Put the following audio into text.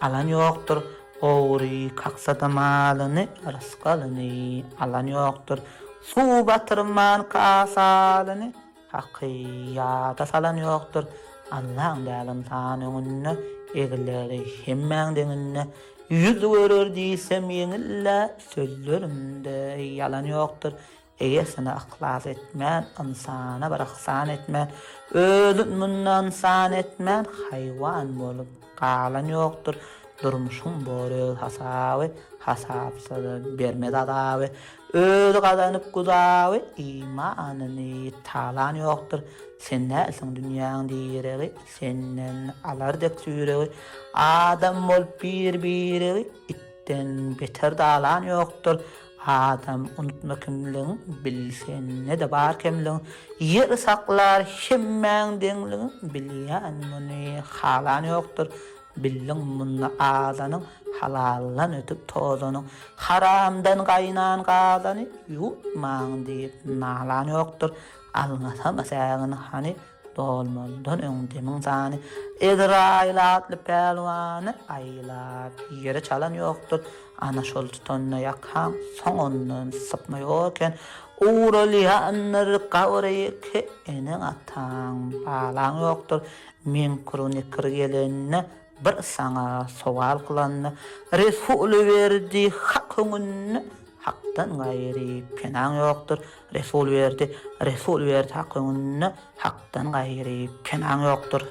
alan yoktur. Oğri kaksada malını, rızkalını alan yoktur. Su batırman kasalını, hakkıyata salan yoktur. Allah'ın dälin tanıňyny, egileri hemmäň deňine yüz görür diýsem ýeňille sözlerimde yalan ýokdur. Eýesine ihlas etmän, insana bir ihsan etmän, özün mundan san etmän, haýwan bolup galan ýokdur. Durmuşum bory hasaby, hasapsy bermez adaby. Özü gazanyp guzaby, imanyny talan ýokdur. Sen näsin dünýäň diýeregi, senden alardek süýregi, adam bolup bir-biri itten beter dalan ýokdur. Adam unutma kimligiň, bilsen ne de bar kimligiň, ýer saklar hemmäň deňligiň, bilýän muny halan ýokdur. Billiň munna azanyň halallan ötüp tozanyň, haramdan gaýnan gazany ýutmaň diýip nalan ýokdur. Alňasa masagyny hani dolmandan öňdemiň zany, Ezraýlatly pelwany aýlap ýere çalan ýokdur. Ana şol tutanyna ýakhan soňundan sypmaýarken, uğralýanlar gawryky eneň ataň balan ýokdur. Men kronikir gelenne bir sana sowal kılanna, Resul berdi hakyňyny, hakdan gaýry penaň ýokdur. Resul berdi hakyňyny, hakdan gaýry penaň ýokdur.